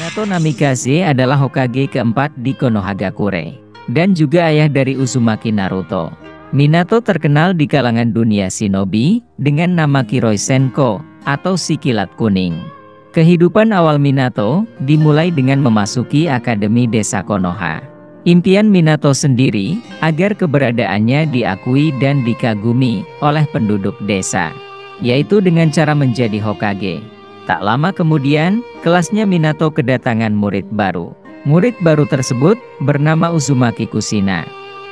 Minato Namikaze adalah Hokage keempat di Konohagakure, dan juga ayah dari Uzumaki Naruto. Minato terkenal di kalangan dunia shinobi dengan nama Kiroi Senko atau si kilat kuning. Kehidupan awal Minato dimulai dengan memasuki Akademi Desa Konoha. Impian Minato sendiri agar keberadaannya diakui dan dikagumi oleh penduduk desa, yaitu dengan cara menjadi Hokage. Tak lama kemudian, kelasnya Minato kedatangan murid baru. Murid baru tersebut bernama Uzumaki Kushina.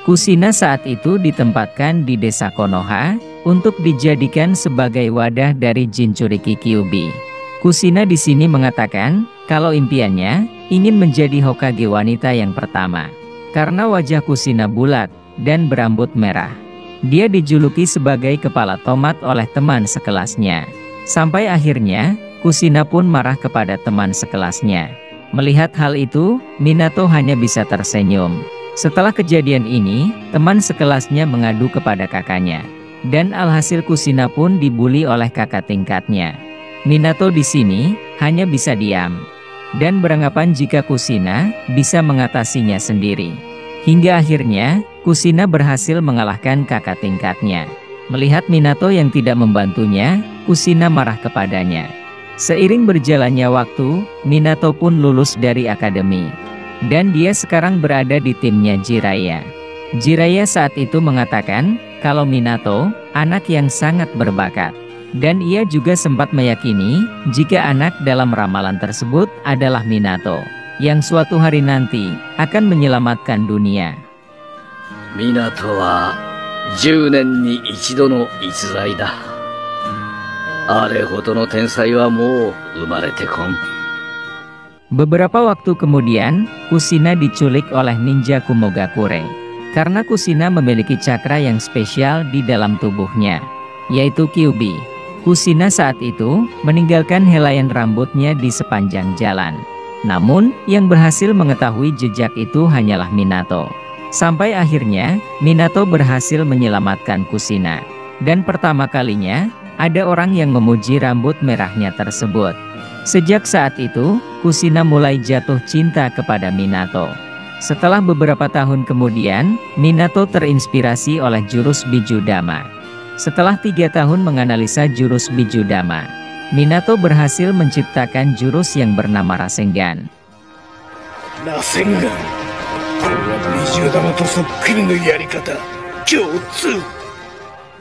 Kushina saat itu ditempatkan di desa Konoha untuk dijadikan sebagai wadah dari Jinchuriki Kyuubi. Kushina di sini mengatakan kalau impiannya ingin menjadi Hokage wanita yang pertama. Karena wajah Kushina bulat dan berambut merah, dia dijuluki sebagai kepala tomat oleh teman sekelasnya. Sampai akhirnya, Kushina pun marah kepada teman sekelasnya. Melihat hal itu, Minato hanya bisa tersenyum. Setelah kejadian ini, teman sekelasnya mengadu kepada kakaknya. Dan alhasil Kushina pun dibuli oleh kakak tingkatnya. Minato di sini hanya bisa diam dan beranggapan jika Kushina bisa mengatasinya sendiri. Hingga akhirnya, Kushina berhasil mengalahkan kakak tingkatnya. Melihat Minato yang tidak membantunya, Kushina marah kepadanya. Seiring berjalannya waktu, Minato pun lulus dari akademi. Dan dia sekarang berada di timnya Jiraiya. Jiraiya saat itu mengatakan kalau Minato anak yang sangat berbakat. Dan ia juga sempat meyakini jika anak dalam ramalan tersebut adalah Minato, yang suatu hari nanti akan menyelamatkan dunia. Minato wa 10年に一度の逸材だ。あれほどの天才はもう生まれてこん。Beberapa waktu kemudian, Kushina diculik oleh ninja Kumogakure. Karena Kushina memiliki cakra yang spesial di dalam tubuhnya, yaitu Kyuubi. Kushina saat itu meninggalkan helaian rambutnya di sepanjang jalan. Namun, yang berhasil mengetahui jejak itu hanyalah Minato. Sampai akhirnya, Minato berhasil menyelamatkan Kushina. Dan pertama kalinya, ada orang yang memuji rambut merahnya tersebut. Sejak saat itu, Kushina mulai jatuh cinta kepada Minato. Setelah beberapa tahun kemudian, Minato terinspirasi oleh jurus Bijudama. Setelah 3 tahun menganalisa jurus Bijudama, Minato berhasil menciptakan jurus yang bernama Rasengan. Rasengan. Bijudama to sokkuri no yarikata. Kyōtsu.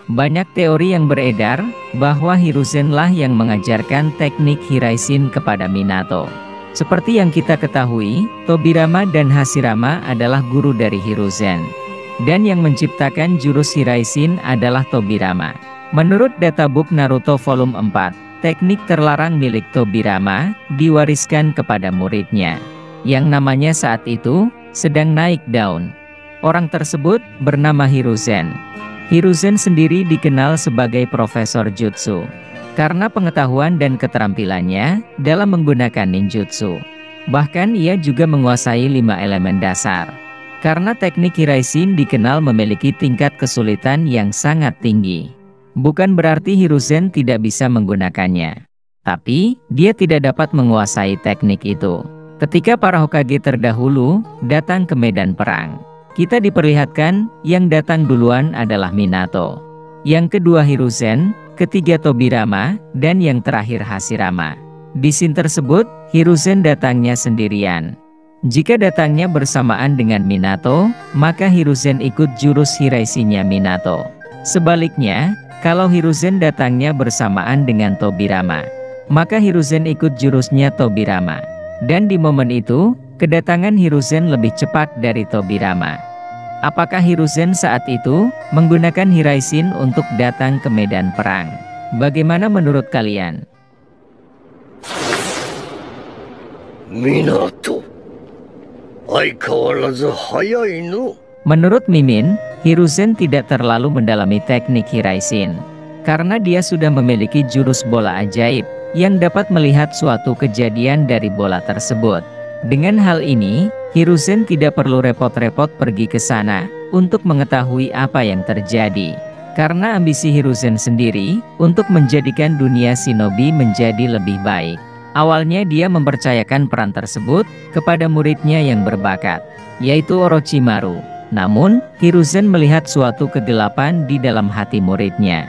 Banyak teori yang beredar bahwa Hiruzenlah yang mengajarkan teknik Hiraishin kepada Minato. Seperti yang kita ketahui, Tobirama dan Hashirama adalah guru dari Hiruzen. Dan yang menciptakan jurus Hiraishin adalah Tobirama. Menurut Databook Naruto Volume 4, teknik terlarang milik Tobirama diwariskan kepada muridnya, yang namanya saat itu sedang naik daun. Orang tersebut bernama Hiruzen. Hiruzen sendiri dikenal sebagai profesor jutsu karena pengetahuan dan keterampilannya dalam menggunakan ninjutsu. Bahkan ia juga menguasai 5 elemen dasar. Karena teknik Hiraishin dikenal memiliki tingkat kesulitan yang sangat tinggi. Bukan berarti Hiruzen tidak bisa menggunakannya, tapi dia tidak dapat menguasai teknik itu. Ketika para Hokage terdahulu datang ke medan perang, kita diperlihatkan yang datang duluan adalah Minato, yang kedua Hiruzen, ketiga Tobirama, dan yang terakhir Hashirama. Di scene tersebut, Hiruzen datangnya sendirian. Jika datangnya bersamaan dengan Minato, maka Hiruzen ikut jurus Hiraishin-nya Minato. Sebaliknya, kalau Hiruzen datangnya bersamaan dengan Tobirama, maka Hiruzen ikut jurusnya Tobirama. Dan di momen itu, kedatangan Hiruzen lebih cepat dari Tobirama. Apakah Hiruzen saat itu menggunakan Hiraishin untuk datang ke medan perang? Bagaimana menurut kalian? Minato. Menurut Mimin, Hiruzen tidak terlalu mendalami teknik Hiraishin. Karena dia sudah memiliki jurus bola ajaib yang dapat melihat suatu kejadian dari bola tersebut. Dengan hal ini, Hiruzen tidak perlu repot-repot pergi ke sana untuk mengetahui apa yang terjadi. Karena ambisi Hiruzen sendiri untuk menjadikan dunia shinobi menjadi lebih baik. Awalnya dia mempercayakan peran tersebut kepada muridnya yang berbakat, yaitu Orochimaru. Namun, Hiruzen melihat suatu kegelapan di dalam hati muridnya.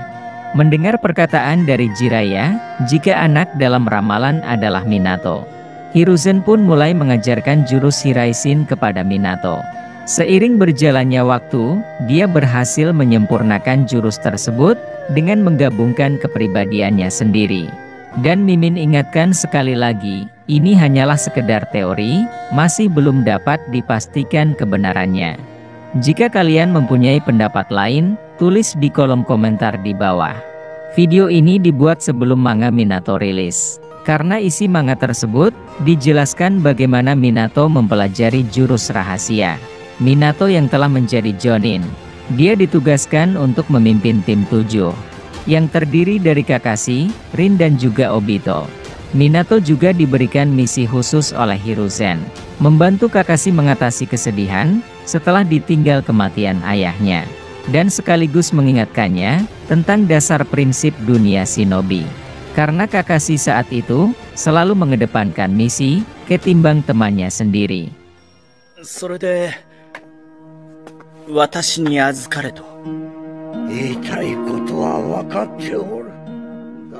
Mendengar perkataan dari Jiraiya, jika anak dalam ramalan adalah Minato, Hiruzen pun mulai mengajarkan jurus Hiraishin kepada Minato. Seiring berjalannya waktu, dia berhasil menyempurnakan jurus tersebut dengan menggabungkan kepribadiannya sendiri. Dan Mimin ingatkan sekali lagi, ini hanyalah sekedar teori, masih belum dapat dipastikan kebenarannya. Jika kalian mempunyai pendapat lain, tulis di kolom komentar di bawah. Video ini dibuat sebelum manga Minato rilis. Karena isi manga tersebut, dijelaskan bagaimana Minato mempelajari jurus rahasia. Minato yang telah menjadi Jonin, dia ditugaskan untuk memimpin tim 7. Yang terdiri dari Kakashi, Rin dan juga Obito. Minato juga diberikan misi khusus oleh Hiruzen, membantu Kakashi mengatasi kesedihan setelah ditinggal kematian ayahnya, dan sekaligus mengingatkannya tentang dasar prinsip dunia shinobi. Karena Kakashi saat itu selalu mengedepankan misi ketimbang temannya sendiri. それで私に預かれと。言いたいことは分かっておる。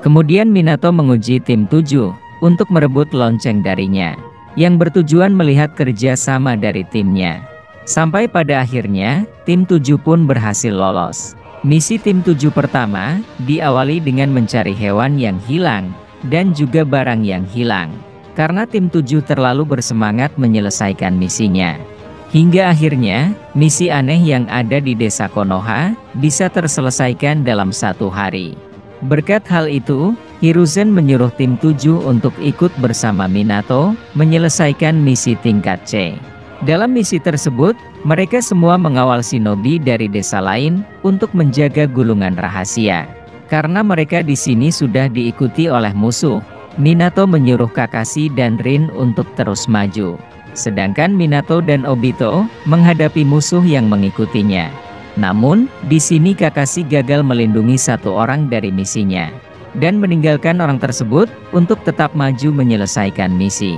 Kemudian Minato menguji tim 7 untuk merebut lonceng darinya, yang bertujuan melihat kerja sama dari timnya. Sampai pada akhirnya, tim 7 pun berhasil lolos. Misi tim 7 pertama diawali dengan mencari hewan yang hilang dan juga barang yang hilang, karena tim 7 terlalu bersemangat menyelesaikan misinya. Hingga akhirnya, misi aneh yang ada di desa Konoha bisa terselesaikan dalam 1 hari. Berkat hal itu, Hiruzen menyuruh tim 7 untuk ikut bersama Minato menyelesaikan misi tingkat C. Dalam misi tersebut, mereka semua mengawal shinobi dari desa lain untuk menjaga gulungan rahasia. Karena mereka di sini sudah diikuti oleh musuh, Minato menyuruh Kakashi dan Rin untuk terus maju. Sedangkan Minato dan Obito menghadapi musuh yang mengikutinya. Namun, di sini Kakashi gagal melindungi 1 orang dari misinya, dan meninggalkan orang tersebut untuk tetap maju menyelesaikan misi.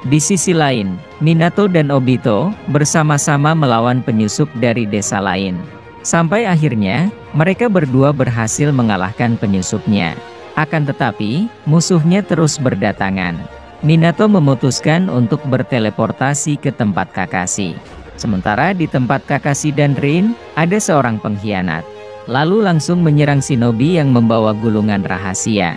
Di sisi lain, Minato dan Obito bersama-sama melawan penyusup dari desa lain. Sampai akhirnya, mereka berdua berhasil mengalahkan penyusupnya. Akan tetapi, musuhnya terus berdatangan. Minato memutuskan untuk berteleportasi ke tempat Kakashi. Sementara di tempat Kakashi dan Rin, ada seorang pengkhianat. Lalu langsung menyerang shinobi yang membawa gulungan rahasia.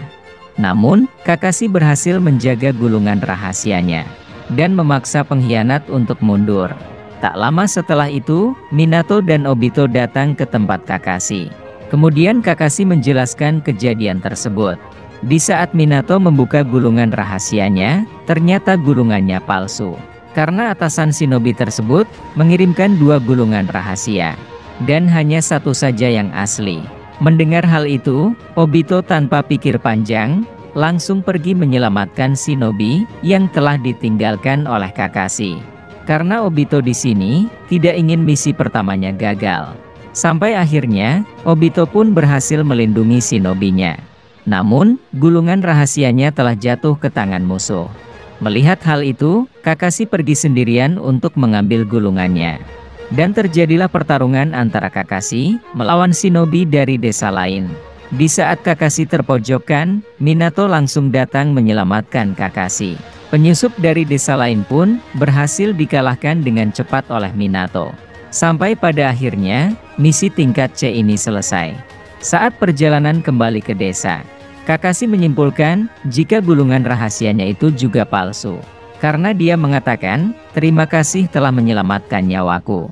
Namun, Kakashi berhasil menjaga gulungan rahasianya, dan memaksa pengkhianat untuk mundur. Tak lama setelah itu, Minato dan Obito datang ke tempat Kakashi. Kemudian Kakashi menjelaskan kejadian tersebut. Di saat Minato membuka gulungan rahasianya, ternyata gulungannya palsu. Karena atasan shinobi tersebut mengirimkan 2 gulungan rahasia, dan hanya 1 saja yang asli. Mendengar hal itu, Obito tanpa pikir panjang, langsung pergi menyelamatkan shinobi yang telah ditinggalkan oleh Kakashi. Karena Obito di sini tidak ingin misi pertamanya gagal. Sampai akhirnya, Obito pun berhasil melindungi shinobinya. Namun, gulungan rahasianya telah jatuh ke tangan musuh. Melihat hal itu, Kakashi pergi sendirian untuk mengambil gulungannya. Dan terjadilah pertarungan antara Kakashi melawan shinobi dari desa lain. Di saat Kakashi terpojokkan, Minato langsung datang menyelamatkan Kakashi. Penyusup dari desa lain pun berhasil dikalahkan dengan cepat oleh Minato. Sampai pada akhirnya, misi tingkat C ini selesai. Saat perjalanan kembali ke desa, Kakashi menyimpulkan jika gulungan rahasianya itu juga palsu. Karena dia mengatakan, terima kasih telah menyelamatkan nyawaku.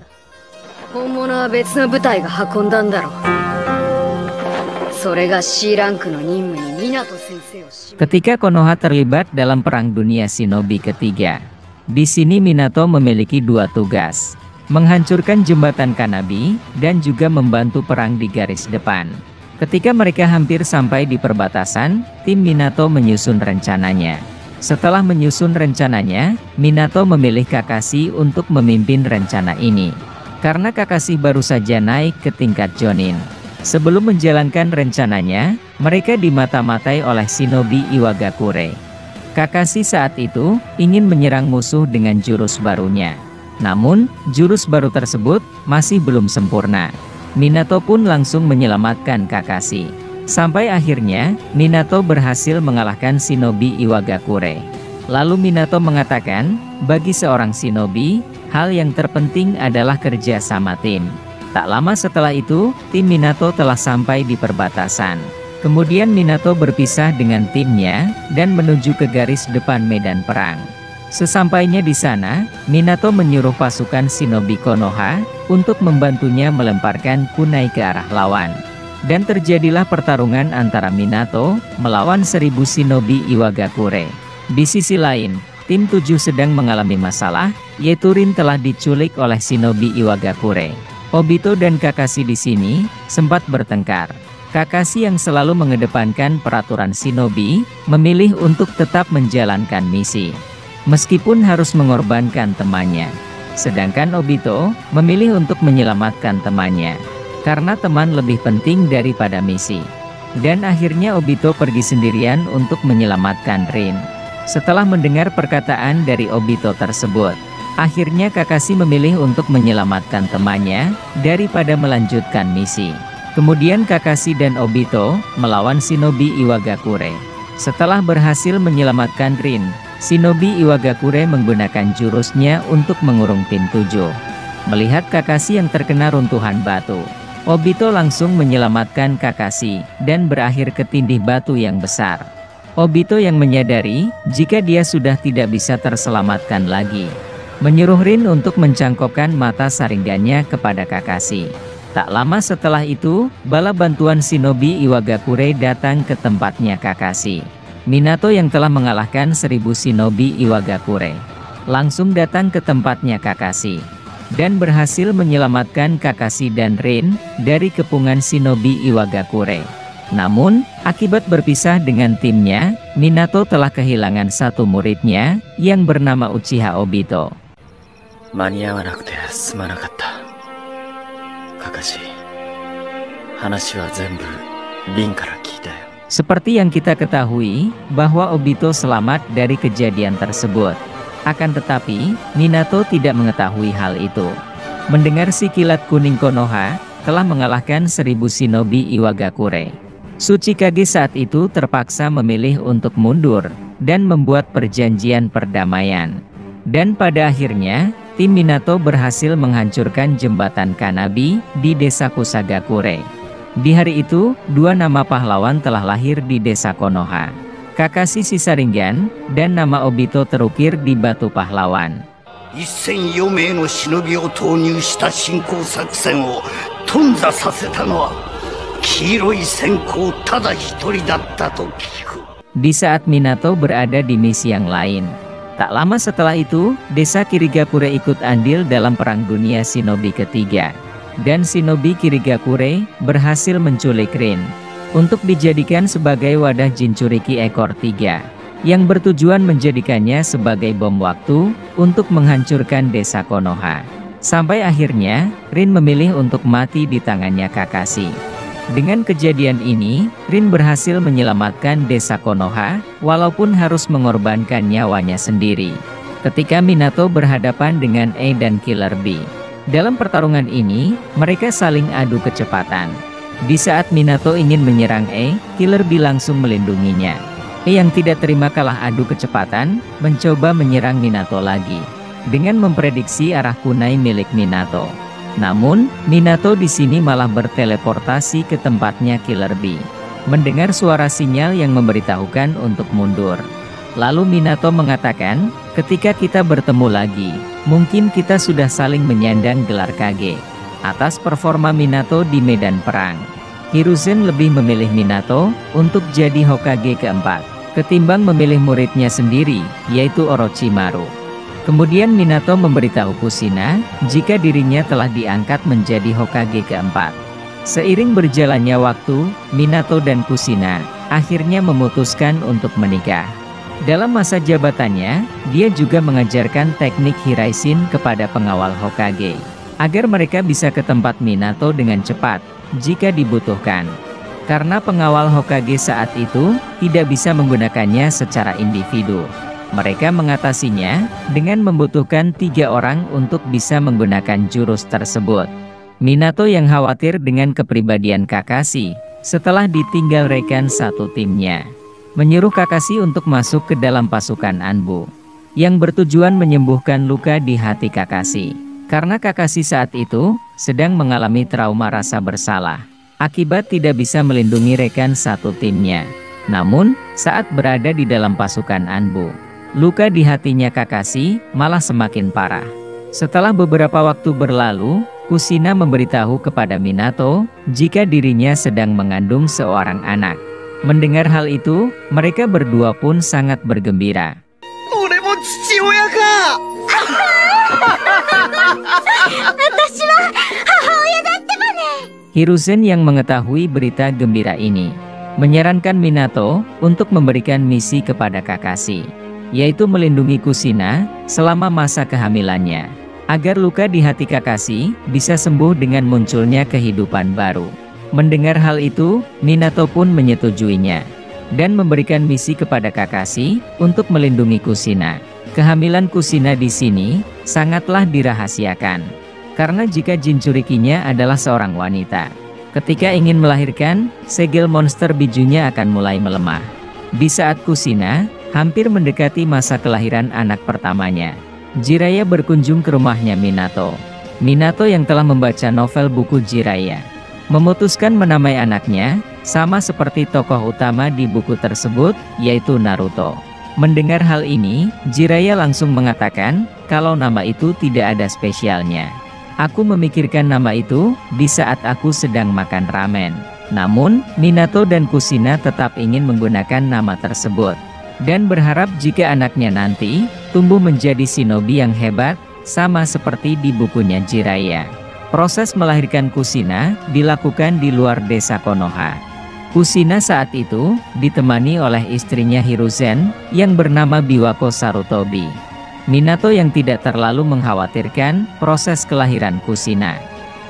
Ketika Konoha terlibat dalam Perang Dunia Shinobi ketiga, di sini Minato memiliki 2 tugas. Menghancurkan jembatan Kanabi, dan juga membantu perang di garis depan. Ketika mereka hampir sampai di perbatasan, tim Minato menyusun rencananya. Setelah menyusun rencananya, Minato memilih Kakashi untuk memimpin rencana ini. Karena Kakashi baru saja naik ke tingkat Jonin. Sebelum menjalankan rencananya, mereka dimata-matai oleh shinobi Iwagakure. Kakashi saat itu ingin menyerang musuh dengan jurus barunya. Namun, jurus baru tersebut masih belum sempurna. Minato pun langsung menyelamatkan Kakashi. Sampai akhirnya, Minato berhasil mengalahkan shinobi Iwagakure. Lalu Minato mengatakan, bagi seorang shinobi, hal yang terpenting adalah kerja sama tim. Tak lama setelah itu, tim Minato telah sampai di perbatasan. Kemudian Minato berpisah dengan timnya dan menuju ke garis depan medan perang. Sesampainya di sana, Minato menyuruh pasukan shinobi Konoha untuk membantunya melemparkan kunai ke arah lawan. Dan terjadilah pertarungan antara Minato melawan 1000 shinobi Iwagakure. Di sisi lain, tim 7 sedang mengalami masalah, yaitu Rin telah diculik oleh shinobi Iwagakure. Obito dan Kakashi di sini sempat bertengkar. Kakashi yang selalu mengedepankan peraturan shinobi, memilih untuk tetap menjalankan misi. Meskipun harus mengorbankan temannya. Sedangkan Obito, memilih untuk menyelamatkan temannya. Karena teman lebih penting daripada misi. Dan akhirnya Obito pergi sendirian untuk menyelamatkan Rin. Setelah mendengar perkataan dari Obito tersebut, akhirnya Kakashi memilih untuk menyelamatkan temannya, daripada melanjutkan misi. Kemudian Kakashi dan Obito melawan shinobi Iwagakure. Setelah berhasil menyelamatkan Rin, shinobi Iwagakure menggunakan jurusnya untuk mengurung tim 7. Melihat Kakashi yang terkena runtuhan batu, Obito langsung menyelamatkan Kakashi dan berakhir ke tindih batu yang besar. Obito yang menyadari jika dia sudah tidak bisa terselamatkan lagi, menyuruh Rin untuk mencangkokkan mata saringannya kepada Kakashi. Tak lama setelah itu, bala bantuan shinobi Iwagakure datang ke tempatnya Kakashi. Minato yang telah mengalahkan 1000 shinobi Iwagakure langsung datang ke tempatnya Kakashi dan berhasil menyelamatkan Kakashi dan Rin dari kepungan shinobi Iwagakure. Namun, akibat berpisah dengan timnya, Minato telah kehilangan satu muridnya yang bernama Uchiha Obito. 間に合わなくてすまなかった。カカシ、話は全部リンから聞いたよ。 Seperti yang kita ketahui, bahwa Obito selamat dari kejadian tersebut. Akan tetapi, Minato tidak mengetahui hal itu. Mendengar si kilat kuning Konoha telah mengalahkan 1000 shinobi Iwagakure. Tsuchikage saat itu terpaksa memilih untuk mundur dan membuat perjanjian perdamaian. Dan pada akhirnya, tim Minato berhasil menghancurkan jembatan Kanabi di desa Kusagakure. Di hari itu, 2 nama pahlawan telah lahir di desa Konoha. Kakashi Shisaringan dan nama Obito terukir di batu pahlawan. 1004名の忍びを投入した侵攻作戦を頓挫させたのは黄色い閃光ただ一人だったと聞く。 Di saat Minato berada di misi yang lain. Tak lama setelah itu, desa Kirigakure ikut andil dalam Perang Dunia Shinobi ketiga. Dan Shinobi Kirigakure berhasil menculik Rin untuk dijadikan sebagai wadah Jinchuriki ekor 3 yang bertujuan menjadikannya sebagai bom waktu untuk menghancurkan desa Konoha. Sampai akhirnya, Rin memilih untuk mati di tangannya Kakashi. Dengan kejadian ini, Rin berhasil menyelamatkan desa Konoha, walaupun harus mengorbankan nyawanya sendiri. Ketika Minato berhadapan dengan E dan Killer B. Dalam pertarungan ini, mereka saling adu kecepatan. Di saat Minato ingin menyerang E, Killer B langsung melindunginya. E yang tidak terima kalah adu kecepatan, mencoba menyerang Minato lagi, dengan memprediksi arah kunai milik Minato. Namun, Minato di sini malah berteleportasi ke tempatnya Killer B. Mendengar suara sinyal yang memberitahukan untuk mundur. Lalu Minato mengatakan, ketika kita bertemu lagi, mungkin kita sudah saling menyandang gelar Kage. Atas performa Minato di medan perang, Hiruzen lebih memilih Minato untuk jadi Hokage keempat, ketimbang memilih muridnya sendiri, yaitu Orochimaru. Kemudian Minato memberitahu Kushina jika dirinya telah diangkat menjadi Hokage keempat. Seiring berjalannya waktu, Minato dan Kushina akhirnya memutuskan untuk menikah. Dalam masa jabatannya, dia juga mengajarkan teknik Hiraishin kepada pengawal Hokage, agar mereka bisa ke tempat Minato dengan cepat jika dibutuhkan. karena pengawal Hokage saat itu tidak bisa menggunakannya secara individu. Mereka mengatasinya dengan membutuhkan 3 orang untuk bisa menggunakan jurus tersebut. Minato yang khawatir dengan kepribadian Kakashi setelah ditinggal rekan satu timnya, menyuruh Kakashi untuk masuk ke dalam pasukan Anbu, yang bertujuan menyembuhkan luka di hati Kakashi. Karena Kakashi saat itu sedang mengalami trauma rasa bersalah akibat tidak bisa melindungi rekan satu timnya. Namun, saat berada di dalam pasukan Anbu, luka di hatinya Kakashi malah semakin parah. Setelah beberapa waktu berlalu, Kushina memberitahu kepada Minato jika dirinya sedang mengandung seorang anak. Mendengar hal itu, mereka berdua pun sangat bergembira. Hiruzen yang mengetahui berita gembira ini menyarankan Minato untuk memberikan misi kepada Kakashi, yaitu melindungi Kushina selama masa kehamilannya, agar luka di hati Kakashi bisa sembuh dengan munculnya kehidupan baru. Mendengar hal itu, Minato pun menyetujuinya dan memberikan misi kepada Kakashi untuk melindungi Kushina. Kehamilan Kushina di sini sangatlah dirahasiakan, karena jika Jinchurikinya adalah seorang wanita, ketika ingin melahirkan, segel monster bijunya akan mulai melemah. Di saat Kushina hampir mendekati masa kelahiran anak pertamanya, Jiraiya berkunjung ke rumahnya Minato. Minato yang telah membaca novel buku Jiraiya memutuskan menamai anaknya sama seperti tokoh utama di buku tersebut, yaitu Naruto. Mendengar hal ini, Jiraiya langsung mengatakan kalau nama itu tidak ada spesialnya. Aku memikirkan nama itu di saat aku sedang makan ramen. Namun, Minato dan Kushina tetap ingin menggunakan nama tersebut dan berharap jika anaknya nanti tumbuh menjadi shinobi yang hebat, sama seperti di bukunya Jiraiya. Proses melahirkan Kushina dilakukan di luar desa Konoha. Kushina saat itu ditemani oleh istrinya Hiruzen yang bernama Biwako Sarutobi. Minato yang tidak terlalu mengkhawatirkan proses kelahiran Kushina,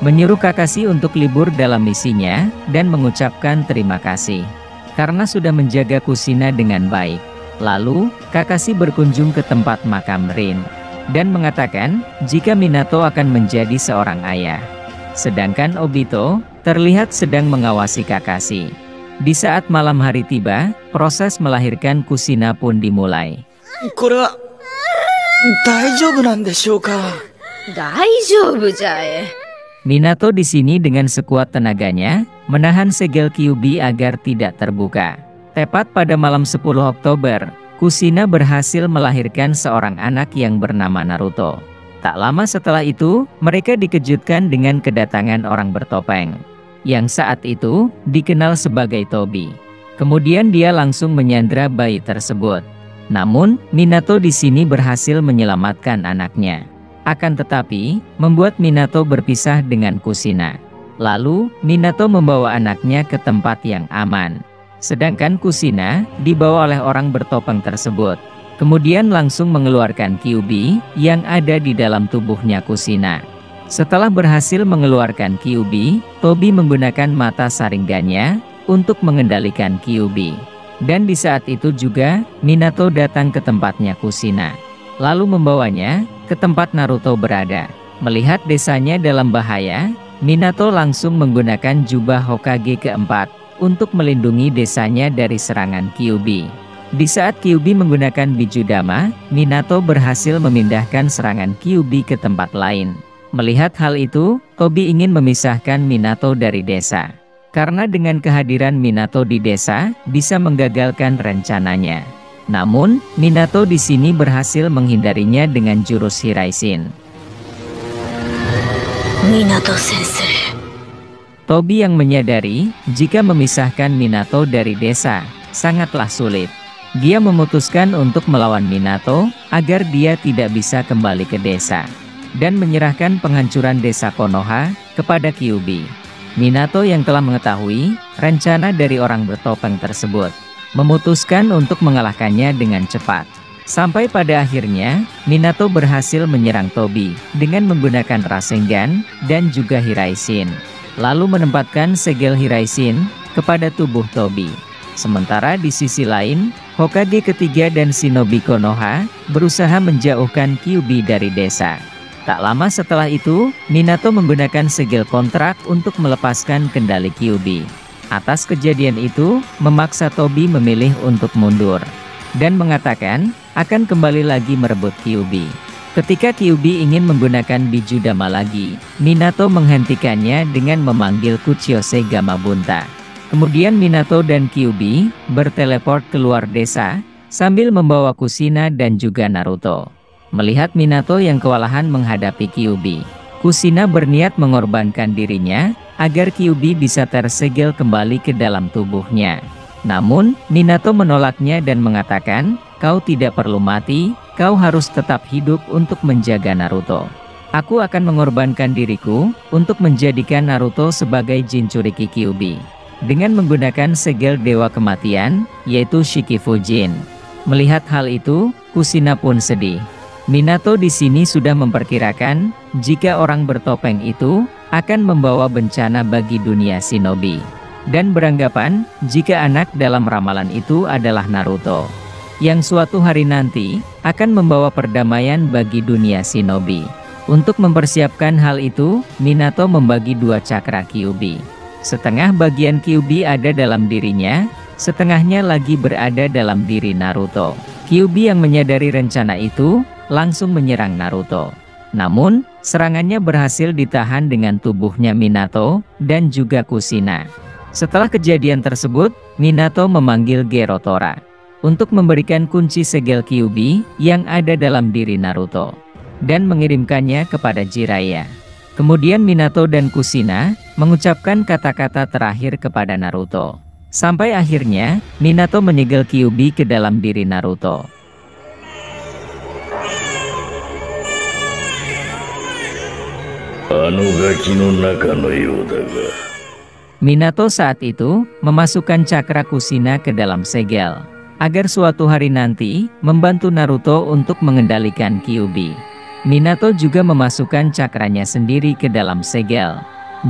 menyuruh Kakashi untuk libur dalam misinya dan mengucapkan terima kasih karena sudah menjaga Kushina dengan baik. Lalu, Kakashi berkunjung ke tempat makam Rin dan mengatakan jika Minato akan menjadi seorang ayah. Sedangkan Obito terlihat sedang mengawasi Kakashi. Di saat malam hari tiba, proses melahirkan Kushina pun dimulai. Minato di sini dengan sekuat tenaganya menahan segel Kyuubi agar tidak terbuka. Tepat pada malam 10 Oktober, Kushina berhasil melahirkan seorang anak yang bernama Naruto. Tak lama setelah itu, mereka dikejutkan dengan kedatangan orang bertopeng, yang saat itu dikenal sebagai Tobi. Kemudian dia langsung menyandra bayi tersebut. Namun, Minato di sini berhasil menyelamatkan anaknya. Akan tetapi, membuat Minato berpisah dengan Kushina. Lalu, Minato membawa anaknya ke tempat yang aman. Sedangkan Kushina dibawa oleh orang bertopeng tersebut. Kemudian langsung mengeluarkan Kyuubi yang ada di dalam tubuhnya Kushina. Setelah berhasil mengeluarkan Kyuubi, Tobi menggunakan mata saringannya untuk mengendalikan Kyuubi. Dan di saat itu juga, Minato datang ke tempatnya Kushina, lalu membawanya ke tempat Naruto berada. Melihat desanya dalam bahaya, Minato langsung menggunakan jubah Hokage keempat untuk melindungi desanya dari serangan Kyuubi. Di saat Kyuubi menggunakan Bijudama, Minato berhasil memindahkan serangan Kyuubi ke tempat lain. Melihat hal itu, Tobi ingin memisahkan Minato dari desa. Karena dengan kehadiran Minato di desa, bisa menggagalkan rencananya. Namun, Minato di sini berhasil menghindarinya dengan jurus Hiraishin. Minato Sensei. Tobi yang menyadari jika memisahkan Minato dari desa sangatlah sulit. Dia memutuskan untuk melawan Minato agar dia tidak bisa kembali ke desa dan menyerahkan penghancuran desa Konoha kepada Kyuubi. Minato yang telah mengetahui rencana dari orang bertopeng tersebut memutuskan untuk mengalahkannya dengan cepat. Sampai pada akhirnya, Minato berhasil menyerang Tobi dengan menggunakan Rasengan dan juga Hiraishin. Lalu menempatkan segel Hiraishin kepada tubuh Tobi. Sementara di sisi lain, Hokage ketiga dan Shinobi Konoha berusaha menjauhkan Kyuubi dari desa. Tak lama setelah itu, Minato menggunakan segel kontrak untuk melepaskan kendali Kyuubi. Atas kejadian itu, memaksa Tobi memilih untuk mundur dan mengatakan akan kembali lagi merebut Kyuubi. Ketika Kyuubi ingin menggunakan Biju Dama lagi, Minato menghentikannya dengan memanggil Kuchiyose Gamabunta. Kemudian Minato dan Kyuubi berteleport keluar desa sambil membawa Kushina dan juga Naruto. Melihat Minato yang kewalahan menghadapi Kyuubi, Kushina berniat mengorbankan dirinya agar Kyuubi bisa tersegel kembali ke dalam tubuhnya. Namun, Minato menolaknya dan mengatakan, "Kau tidak perlu mati, kau harus tetap hidup untuk menjaga Naruto. Aku akan mengorbankan diriku untuk menjadikan Naruto sebagai Jinchuriki Kyuubi dengan menggunakan segel Dewa Kematian, yaitu Shikifujin." Melihat hal itu, Kushina pun sedih. Minato di sini sudah memperkirakan jika orang bertopeng itu akan membawa bencana bagi dunia shinobi, dan beranggapan jika anak dalam ramalan itu adalah Naruto, yang suatu hari nanti akan membawa perdamaian bagi dunia shinobi. Untuk mempersiapkan hal itu, Minato membagi dua cakra Kyuubi. Setengah bagian Kyuubi ada dalam dirinya, setengahnya lagi berada dalam diri Naruto. Kyuubi yang menyadari rencana itu langsung menyerang Naruto. Namun, serangannya berhasil ditahan dengan tubuhnya Minato dan juga Kushina. Setelah kejadian tersebut, Minato memanggil Gerotora untuk memberikan kunci segel Kyuubi yang ada dalam diri Naruto dan mengirimkannya kepada Jiraiya. Kemudian Minato dan Kushina mengucapkan kata-kata terakhir kepada Naruto. Sampai akhirnya, Minato menyegel Kyuubi ke dalam diri Naruto. Minato saat itu memasukkan cakra Kushina ke dalam segel, agar suatu hari nanti membantu Naruto untuk mengendalikan Kyuubi. Minato juga memasukkan cakranya sendiri ke dalam segel.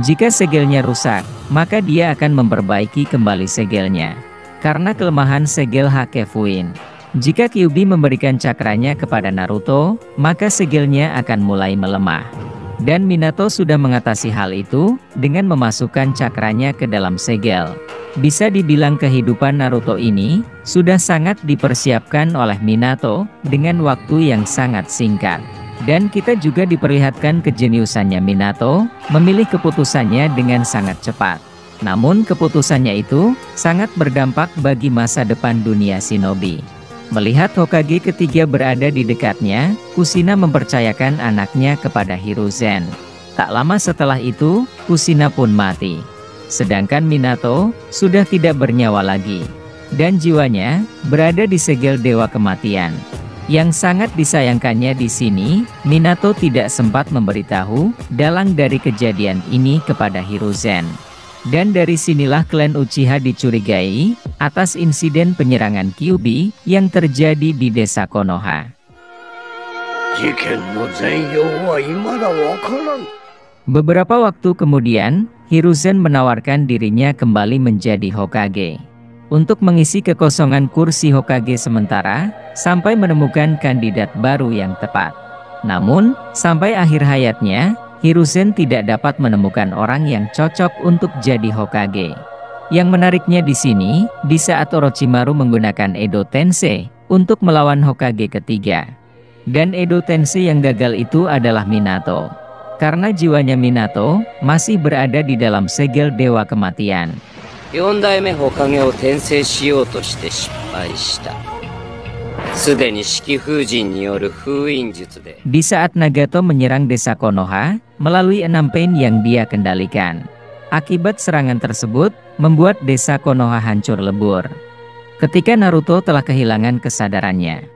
Jika segelnya rusak, maka dia akan memperbaiki kembali segelnya. Karena kelemahan segel Hakefuin, jika Kyuubi memberikan cakranya kepada Naruto, maka segelnya akan mulai melemah. Dan Minato sudah mengatasi hal itu dengan memasukkan cakranya ke dalam segel. Bisa dibilang kehidupan Naruto ini sudah sangat dipersiapkan oleh Minato dengan waktu yang sangat singkat. Dan kita juga diperlihatkan kejeniusannya Minato memilih keputusannya dengan sangat cepat. Namun keputusannya itu sangat berdampak bagi masa depan dunia shinobi. Melihat Hokage ketiga berada di dekatnya, Kushina mempercayakan anaknya kepada Hiruzen. Tak lama setelah itu, Kushina pun mati. Sedangkan Minato sudah tidak bernyawa lagi, dan jiwanya berada di segel Dewa Kematian. Yang sangat disayangkannya di sini, Minato tidak sempat memberitahu dalang dari kejadian ini kepada Hiruzen. Dan dari sinilah klan Uchiha dicurigai atas insiden penyerangan Kyuubi yang terjadi di desa Konoha. Beberapa waktu kemudian, Hiruzen menawarkan dirinya kembali menjadi Hokage untuk mengisi kekosongan kursi Hokage sementara sampai menemukan kandidat baru yang tepat. Namun, sampai akhir hayatnya, Hiruzen tidak dapat menemukan orang yang cocok untuk jadi Hokage. Yang menariknya di sini, di saat Orochimaru menggunakan Edo Tensei untuk melawan Hokage ketiga. Dan Edo Tensei yang gagal itu adalah Minato. Karena jiwanya Minato masih berada di dalam segel Dewa Kematian. 4代目火影を転生しようとして失敗した。すでに式封神による封印術で。Di saat Nagato menyerang desa Konoha melalui 6 pain yang dia kendalikan. Akibat serangan tersebut membuat desa Konoha hancur lebur. Ketika Naruto telah kehilangan kesadarannya,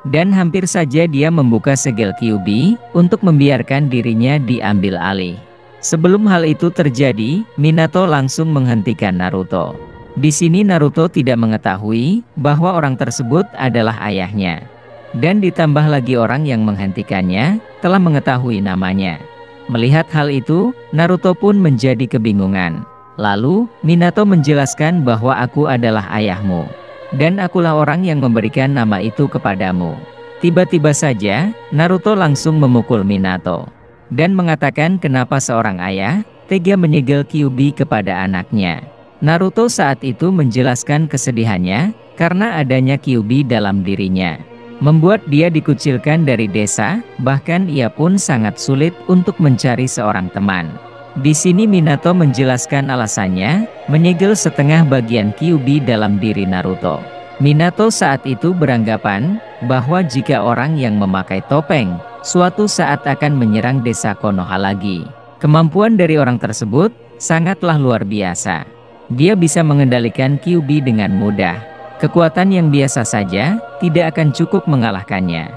dan hampir saja dia membuka segel Kyuubi untuk membiarkan dirinya diambil alih. Sebelum hal itu terjadi, Minato langsung menghentikan Naruto. Di sini Naruto tidak mengetahui bahwa orang tersebut adalah ayahnya. Dan ditambah lagi orang yang menghentikannya telah mengetahui namanya. Melihat hal itu, Naruto pun menjadi kebingungan. Lalu, Minato menjelaskan bahwa aku adalah ayahmu. Dan akulah orang yang memberikan nama itu kepadamu. Tiba-tiba saja, Naruto langsung memukul Minato. Dan mengatakan kenapa seorang ayah tega menyegel Kyuubi kepada anaknya. Naruto saat itu menjelaskan kesedihannya karena adanya Kyuubi dalam dirinya. Membuat dia dikucilkan dari desa, bahkan ia pun sangat sulit untuk mencari seorang teman. Di sini Minato menjelaskan alasannya, menyegel setengah bagian Kyuubi dalam diri Naruto. Minato saat itu beranggapan bahwa jika orang yang memakai topeng suatu saat akan menyerang desa Konoha lagi. Kemampuan dari orang tersebut sangatlah luar biasa. Dia bisa mengendalikan Kyuubi dengan mudah. Kekuatan yang biasa saja tidak akan cukup mengalahkannya.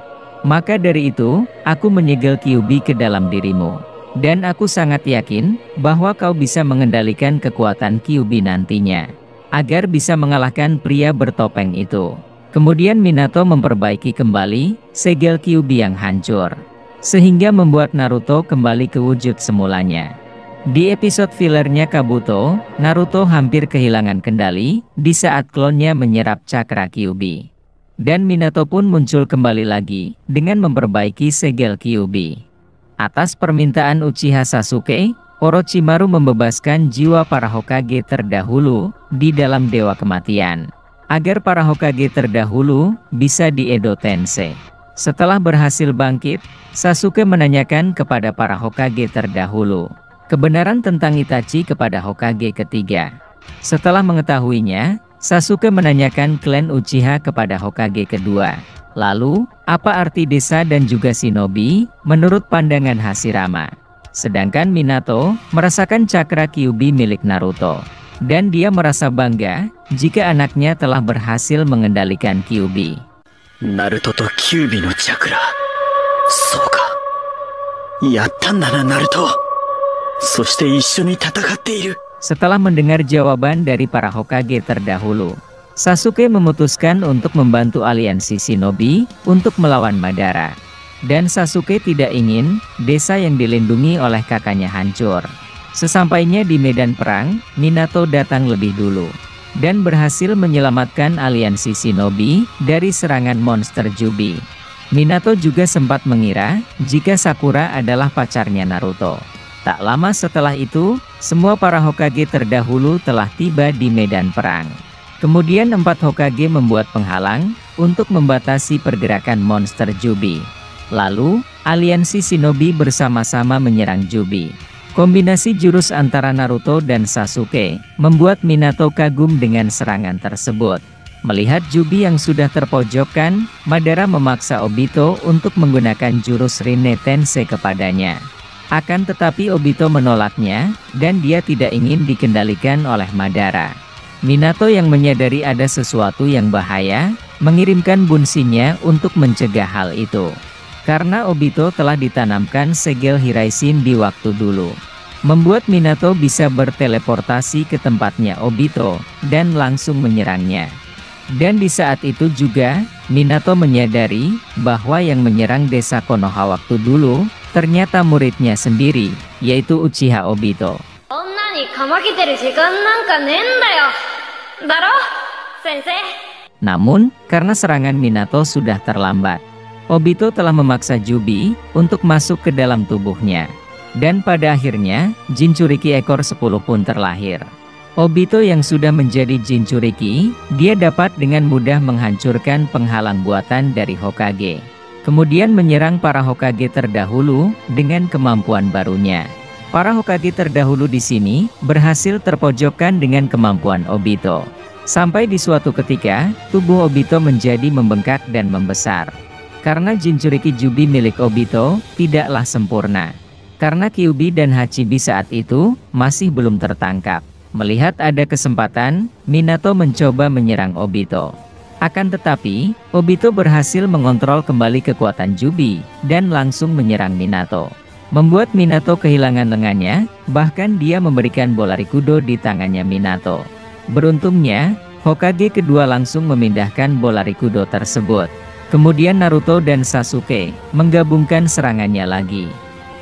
Maka dari itu, aku menyegel Kyuubi ke dalam dirimu. Dan aku sangat yakin bahwa kau bisa mengendalikan kekuatan Kyuubi nantinya, agar bisa mengalahkan pria bertopeng itu. Kemudian Minato memperbaiki kembali segel Kyuubi yang hancur, sehingga membuat Naruto kembali ke wujud semulanya. Di episode fillernya Kabuto, Naruto hampir kehilangan kendali di saat klonnya menyerap cakra Kyuubi. Dan Minato pun muncul kembali lagi dengan memperbaiki segel Kyuubi. Atas permintaan Uchiha Sasuke, Orochimaru membebaskan jiwa para Hokage terdahulu di dalam Dewa Kematian, agar para Hokage terdahulu bisa di Edo Tensei. Setelah berhasil bangkit, Sasuke menanyakan kepada para Hokage terdahulu kebenaran tentang Itachi kepada Hokage ketiga. Setelah mengetahuinya, Sasuke menanyakan klan Uchiha kepada Hokage kedua. Lalu, apa arti desa dan juga shinobi menurut pandangan Hashirama? Sedangkan Minato merasakan cakra Kyuubi milik Naruto. Dan dia merasa bangga jika anaknya telah berhasil mengendalikan Kyuubi. Naruto to Kyuubi no chakra. So ka. Yatta nda na Naruto. Soshite issho ni tatakatte iru. Setelah mendengar jawaban dari para Hokage terdahulu, Sasuke memutuskan untuk membantu aliansi shinobi untuk melawan Madara. Dan Sasuke tidak ingin desa yang dilindungi oleh kakaknya hancur. Sesampainya di medan perang, Minato datang lebih dulu dan berhasil menyelamatkan aliansi shinobi dari serangan monster Jubi. Minato juga sempat mengira jika Sakura adalah pacarnya Naruto. Tak lama setelah itu, semua para Hokage terdahulu telah tiba di medan perang. Kemudian 4 Hokage membuat penghalang untuk membatasi pergerakan monster Jubi. Lalu, aliansi shinobi bersama-sama menyerang Jubi. Kombinasi jurus antara Naruto dan Sasuke membuat Minato kagum dengan serangan tersebut. Melihat Jubi yang sudah terpojokkan, Madara memaksa Obito untuk menggunakan jurus Rinne Tensei kepadanya. Akan tetapi Obito menolaknya, dan dia tidak ingin dikendalikan oleh Madara. Minato yang menyadari ada sesuatu yang bahaya, mengirimkan bunsinya untuk mencegah hal itu. Karena Obito telah ditanamkan segel Hiraishin di waktu dulu, membuat Minato bisa berteleportasi ke tempatnya Obito, dan langsung menyerangnya. Dan di saat itu juga, Minato menyadari bahwa yang menyerang desa Konoha waktu dulu, ternyata muridnya sendiri, yaitu Uchiha Obito. Namun, karena serangan Minato sudah terlambat, Obito telah memaksa Jubi untuk masuk ke dalam tubuhnya. Dan pada akhirnya, Jinchuriki ekor 10 pun terlahir. Obito yang sudah menjadi Jinchuriki, dia dapat dengan mudah menghancurkan penghalang buatan dari Hokage. Kemudian menyerang para Hokage terdahulu dengan kemampuan barunya. Para Hokage terdahulu di sini berhasil terpojokkan dengan kemampuan Obito. Sampai di suatu ketika, tubuh Obito menjadi membengkak dan membesar. Karena Jinchuriki Jubi milik Obito tidaklah sempurna. Karena Kyuubi dan Hachibi saat itu masih belum tertangkap. Melihat ada kesempatan, Minato mencoba menyerang Obito. Akan tetapi, Obito berhasil mengontrol kembali kekuatan Jubi dan langsung menyerang Minato. Membuat Minato kehilangan lengannya, bahkan dia memberikan bola Rikudo di tangannya Minato. Beruntungnya, Hokage kedua langsung memindahkan bola Rikudo tersebut. Kemudian Naruto dan Sasuke menggabungkan serangannya lagi.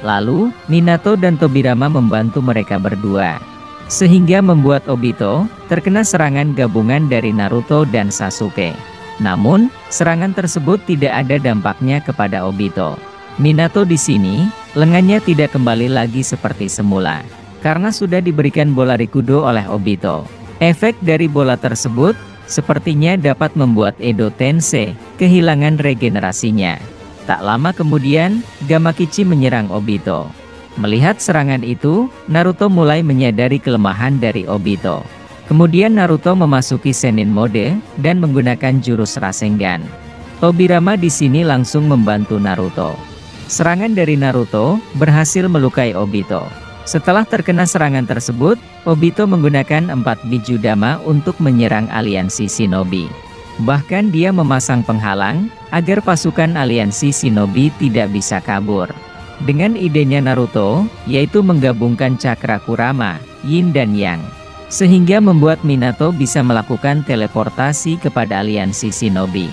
Lalu, Minato dan Tobirama membantu mereka berdua. sehingga membuat Obito terkena serangan gabungan dari Naruto dan Sasuke. Namun, serangan tersebut tidak ada dampaknya kepada Obito. Minato di sini, lengannya tidak kembali lagi seperti semula, karena sudah diberikan bola Rikudo oleh Obito. Efek dari bola tersebut, sepertinya dapat membuat Edo Tensei kehilangan regenerasinya. Tak lama kemudian, Gamakichi menyerang Obito. Melihat serangan itu, Naruto mulai menyadari kelemahan dari Obito. Kemudian Naruto memasuki Sennin Mode dan menggunakan jurus Rasengan. Tobirama di sini langsung membantu Naruto. Serangan dari Naruto berhasil melukai Obito. Setelah terkena serangan tersebut, Obito menggunakan 4 biju dama untuk menyerang aliansi shinobi. Bahkan dia memasang penghalang agar pasukan aliansi shinobi tidak bisa kabur. Dengan idenya Naruto, yaitu menggabungkan cakra Kurama, Yin dan Yang, sehingga membuat Minato bisa melakukan teleportasi kepada aliansi shinobi.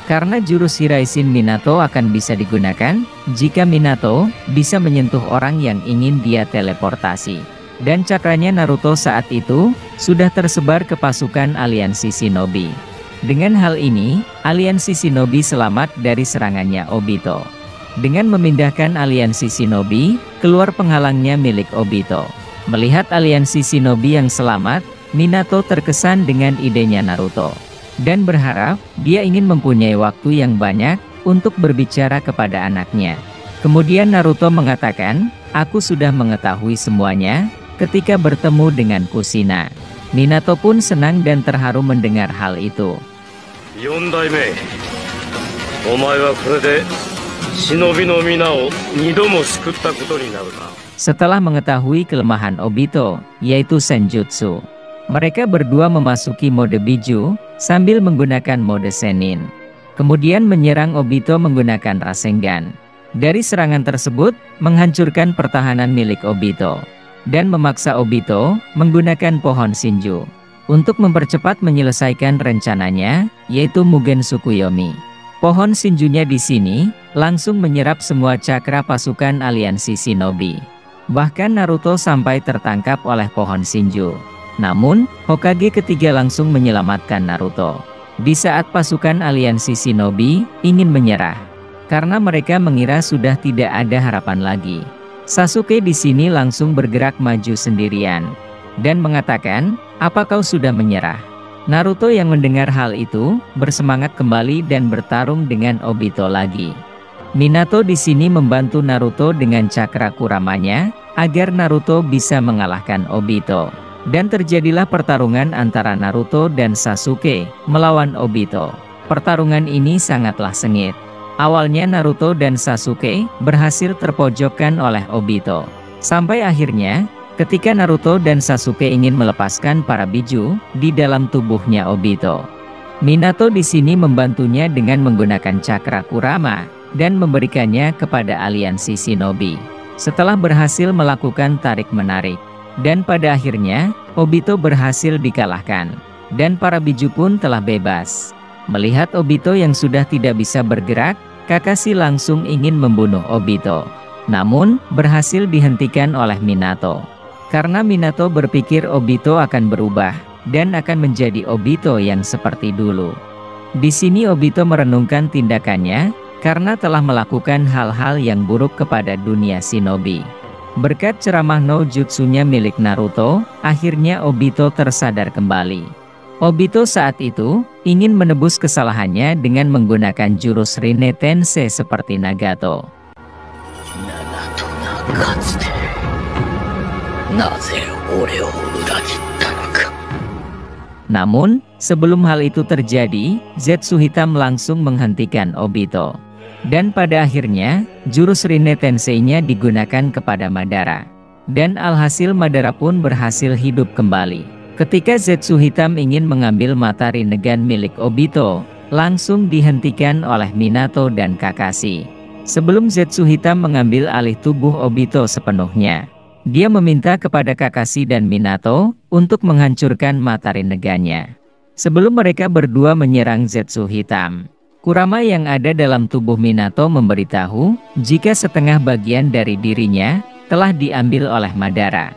Karena jurus Shiraishin Minato akan bisa digunakan jika Minato bisa menyentuh orang yang ingin dia teleportasi. Dan cakranya Naruto saat itu sudah tersebar ke pasukan aliansi shinobi. Dengan hal ini, aliansi shinobi selamat dari serangannya Obito. Dengan memindahkan aliansi shinobi, keluar penghalangnya milik Obito. Melihat aliansi shinobi yang selamat, Minato terkesan dengan idenya Naruto. Dan berharap, dia ingin mempunyai waktu yang banyak untuk berbicara kepada anaknya. Kemudian Naruto mengatakan, "Aku sudah mengetahui semuanya ketika bertemu dengan Kushina." Minato pun senang dan terharu mendengar hal itu. Yondaime, omae wa kore de shinobi no mina o 2度も救ったことになるな. Setelah mengetahui kelemahan Obito, yaitu Senjutsu, mereka berdua memasuki mode Biju sambil menggunakan mode Sennin. Kemudian menyerang Obito menggunakan Rasengan. Dari serangan tersebut, menghancurkan pertahanan milik Obito dan memaksa Obito menggunakan pohon Shinju untuk mempercepat menyelesaikan rencananya, yaitu Mugen Tsukuyomi. Pohon Shinjunya di sini langsung menyerap semua cakra pasukan aliansi shinobi. Bahkan Naruto sampai tertangkap oleh pohon Shinju. Namun, Hokage ketiga langsung menyelamatkan Naruto. Di saat pasukan aliansi shinobi ingin menyerah, karena mereka mengira sudah tidak ada harapan lagi. Sasuke di sini langsung bergerak maju sendirian dan mengatakan, "Apa kau sudah menyerah?" Naruto yang mendengar hal itu bersemangat kembali dan bertarung dengan Obito lagi. Minato di sini membantu Naruto dengan cakra Kuramanya agar Naruto bisa mengalahkan Obito. Dan terjadilah pertarungan antara Naruto dan Sasuke melawan Obito. Pertarungan ini sangatlah sengit. Awalnya Naruto dan Sasuke berhasil terpojokkan oleh Obito. Sampai akhirnya, ketika Naruto dan Sasuke ingin melepaskan para biju di dalam tubuhnya Obito, Minato di sini membantunya dengan menggunakan cakra Kurama dan memberikannya kepada aliansi shinobi. Setelah berhasil melakukan tarik-menarik, dan pada akhirnya, Obito berhasil dikalahkan. Dan para biju pun telah bebas. Melihat Obito yang sudah tidak bisa bergerak, Kakashi langsung ingin membunuh Obito. Namun, berhasil dihentikan oleh Minato. Karena Minato berpikir Obito akan berubah, dan akan menjadi Obito yang seperti dulu. Di sini Obito merenungkan tindakannya, karena telah melakukan hal-hal yang buruk kepada dunia shinobi. Berkat ceramah no jutsunya milik Naruto, akhirnya Obito tersadar kembali. Obito saat itu ingin menebus kesalahannya dengan menggunakan jurus Rinne Tensei seperti Nagato. Nagato ga katsute naze ore o urakitta no ka. Namun, sebelum hal itu terjadi, Zetsu Hitam langsung menghentikan Obito. Dan pada akhirnya, jurus Rinne Tensei-nya digunakan kepada Madara. Dan alhasil Madara pun berhasil hidup kembali. Ketika Zetsu Hitam ingin mengambil mata Rinnegan milik Obito, langsung dihentikan oleh Minato dan Kakashi. Sebelum Zetsu Hitam mengambil alih tubuh Obito sepenuhnya, dia meminta kepada Kakashi dan Minato untuk menghancurkan mata Rinnegannya. Sebelum mereka berdua menyerang Zetsu Hitam, Kurama yang ada dalam tubuh Minato memberitahu jika setengah bagian dari dirinya telah diambil oleh Madara.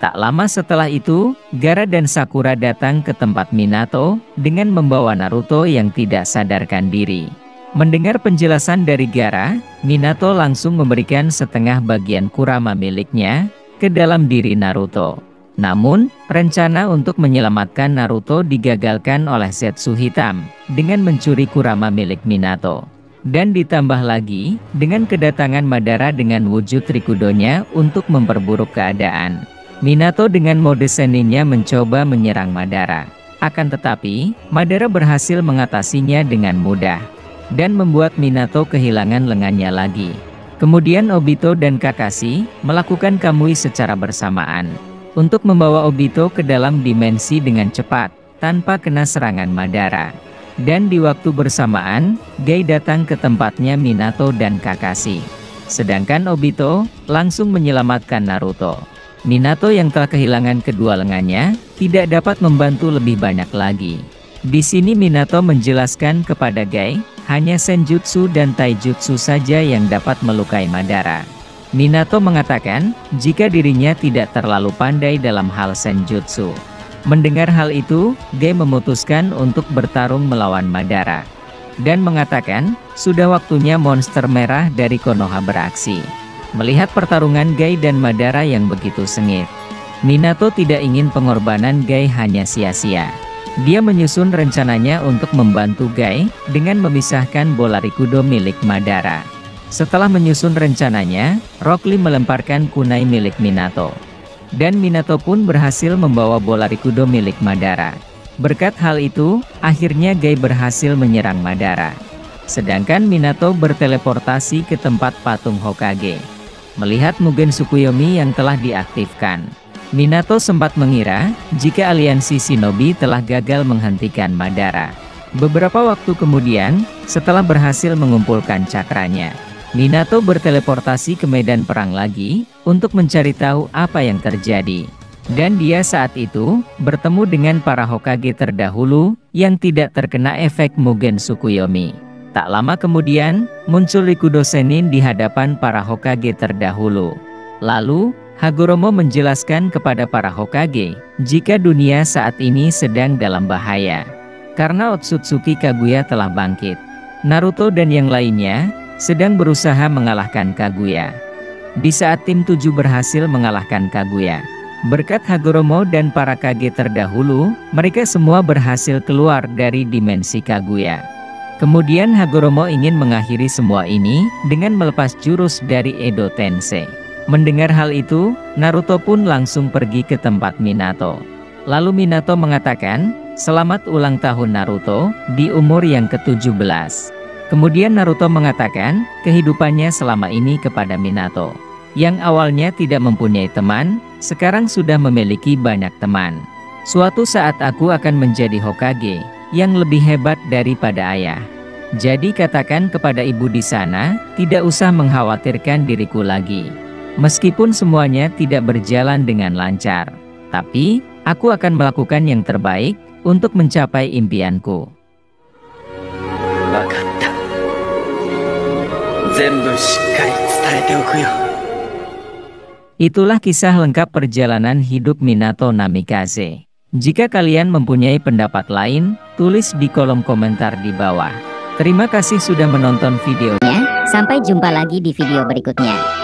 Tak lama setelah itu, Gaara dan Sakura datang ke tempat Minato dengan membawa Naruto yang tidak sadarkan diri. Mendengar penjelasan dari Gaara, Minato langsung memberikan setengah bagian Kurama miliknya ke dalam diri Naruto. Namun, rencana untuk menyelamatkan Naruto digagalkan oleh Zetsu Hitam dengan mencuri Kurama milik Minato. Dan ditambah lagi, dengan kedatangan Madara dengan wujud Rikudonya untuk memperburuk keadaan. Minato dengan mode Senninnya mencoba menyerang Madara. Akan tetapi, Madara berhasil mengatasinya dengan mudah. Dan membuat Minato kehilangan lengannya lagi. Kemudian Obito dan Kakashi melakukan Kamui secara bersamaan. Untuk membawa Obito ke dalam dimensi dengan cepat, tanpa kena serangan Madara. Dan di waktu bersamaan, Gai datang ke tempatnya Minato dan Kakashi. Sedangkan Obito langsung menyelamatkan Naruto. Minato yang telah kehilangan kedua lengannya, tidak dapat membantu lebih banyak lagi. Di sini Minato menjelaskan kepada Gai, hanya Senjutsu dan Taijutsu saja yang dapat melukai Madara. Minato mengatakan, jika dirinya tidak terlalu pandai dalam hal Senjutsu. Mendengar hal itu, Gai memutuskan untuk bertarung melawan Madara. Dan mengatakan, sudah waktunya monster merah dari Konoha beraksi. Melihat pertarungan Gai dan Madara yang begitu sengit, Minato tidak ingin pengorbanan Gai hanya sia-sia. Dia menyusun rencananya untuk membantu Gai dengan memisahkan bola Rikudo milik Madara. Setelah menyusun rencananya, Rock Lee melemparkan kunai milik Minato. Dan Minato pun berhasil membawa bola Rikudo milik Madara. Berkat hal itu, akhirnya Gai berhasil menyerang Madara. Sedangkan Minato berteleportasi ke tempat patung Hokage. Melihat Mugen Tsukuyomi yang telah diaktifkan, Minato sempat mengira jika aliansi Shinobi telah gagal menghentikan Madara. Beberapa waktu kemudian, setelah berhasil mengumpulkan cakranya, Minato berteleportasi ke medan perang lagi untuk mencari tahu apa yang terjadi. Dan dia saat itu bertemu dengan para Hokage terdahulu yang tidak terkena efek Mugen Tsukuyomi. Tak lama kemudian, muncul Rikudo Sennin di hadapan para Hokage terdahulu. Lalu, Hagoromo menjelaskan kepada para Hokage jika dunia saat ini sedang dalam bahaya. Karena Otsutsuki Kaguya telah bangkit. Naruto dan yang lainnya sedang berusaha mengalahkan Kaguya. Di saat tim 7 berhasil mengalahkan Kaguya, berkat Hagoromo dan para Kage terdahulu, mereka semua berhasil keluar dari dimensi Kaguya. Kemudian Hagoromo ingin mengakhiri semua ini dengan melepas jurus dari Edo Tensei. Mendengar hal itu, Naruto pun langsung pergi ke tempat Minato. Lalu Minato mengatakan, "Selamat ulang tahun Naruto, di umur yang ke-17. Kemudian Naruto mengatakan kehidupannya selama ini kepada Minato. Yang awalnya tidak mempunyai teman, sekarang sudah memiliki banyak teman. Suatu saat aku akan menjadi Hokage yang lebih hebat daripada ayah. Jadi katakan kepada ibu di sana, tidak usah mengkhawatirkan diriku lagi. Meskipun semuanya tidak berjalan dengan lancar, tapi aku akan melakukan yang terbaik untuk mencapai impianku." Itulah kisah lengkap perjalanan hidup Minato Namikaze. Jika kalian mempunyai pendapat lain, tulis di kolom komentar di bawah. Terima kasih sudah menonton videonya. Sampai jumpa lagi di video berikutnya.